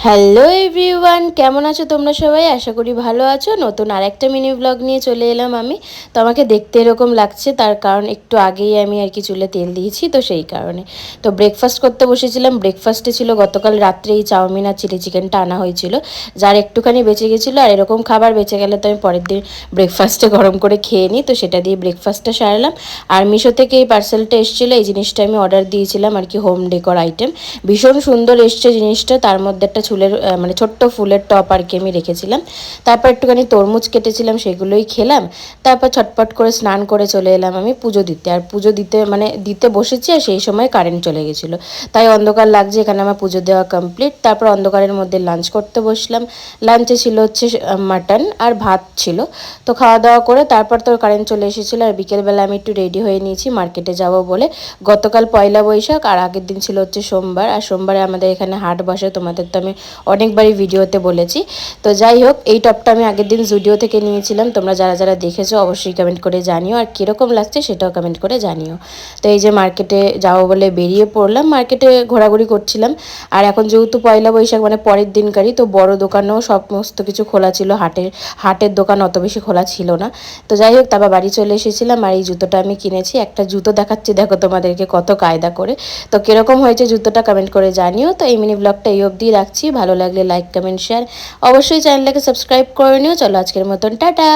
Hello everyone, কেমন আছো তোমরা সবাই? আশা করি ভালো আছো। নতুন আরেকটা মিনি ব্লগ নিয়ে চলে এলাম আমি। তো আমাকে দেখতে এরকম লাগছে তার কারণ একটু আগেই আমি আর কি চুলে তেল দিয়েছি, তো সেই কারণে। তো ব্রেকফাস্ট করতে বসেছিলাম। ব্রেকফাস্টে ছিল গতকাল রাত্রে এই চাউমিন আর চিলি চিকেনটা আনা হয়েছিল, যার একটুখানি বেঁচে গেছিলো। আর এরকম খাবার বেঁচে গেলে তো আমি পরের দিন ব্রেকফাস্টে গরম করে খেয়ে নিই, তো সেটা দিয়ে ব্রেকফাস্টটা সারলাম। আর মিশো থেকে এই পার্সেলটা এসেছিলো, এই জিনিসটা আমি অর্ডার দিয়েছিলাম আর কি, হোম ডেকোর আইটেম। ভীষণ সুন্দর এসছে জিনিসটা। তার মধ্যে একটা চুলের মানে ছোট্ট ফুলের টপ আর কি আমি রেখেছিলাম। তারপর একটুখানি তরমুজ কেটেছিলাম, সেগুলোই খেলাম। তারপর ছটপট করে স্নান করে চলে এলাম আমি পুজো দিতে। আর পুজো দিতে মানে দিতে বসেছি, আর সেই সময় কারেন্ট চলে গেছিলো, তাই অন্ধকার লাগছে। এখানে আমার পুজো দেওয়া কমপ্লিট। তারপর অন্ধকারের মধ্যে লাঞ্চ করতে বসলাম। লাঞ্চে ছিল হচ্ছে মাটন আর ভাত ছিল। তো খাওয়া দাওয়া করে তারপর তো কারেন্ট চলে এসেছিলো। আর বিকেলবেলা আমি একটু রেডি হয়ে নিয়েছি মার্কেটে যাব বলে। গতকাল পয়লা বৈশাখ, আর আগের দিন ছিল হচ্ছে সোমবার। আর সোমবারে আমাদের এখানে হাট বসে, তোমাদের তো আমি অনেকবারই ভিডিওতে বলেছি। তো যাই হোক, এই টপটা আমি আগের দিন জুডিও থেকে নিয়েছিলাম। তোমরা যারা যারা দেখেছো অবশ্যই কমেন্ট করে জানিও, আর কীরকম লাগছে সেটাও কমেন্ট করে জানিও। তো এই যে মার্কেটে যাবো বলে বেরিয়ে পড়লাম, মার্কেটে ঘোরাঘুরি করছিলাম। আর এখন যেহেতু পয়লা বৈশাখ মানে পরের দিনকারই, তো বড় দোকানেও সমস্ত কিছু খোলা ছিল। হাটের দোকান অত বেশি খোলা ছিল না। তো যাই হোক, তারপর বাড়ি চলে এসেছিলাম। আর এই জুতোটা আমি কিনেছি, একটা জুতো দেখাচ্ছি দেখো তোমাদেরকে কত কায়দা করে। তো কীরকম হয়েছে জুতোটা কমেন্ট করে জানিও। তো এই মিনি ব্লগটা এই অবধি রাখছি। ভালো লাগলে লাইক কমেন্ট শেয়ার অবশ্যই, চ্যানেলটাকে সাবস্ক্রাইব করে নিও। চলো আজকের মতন টাটা।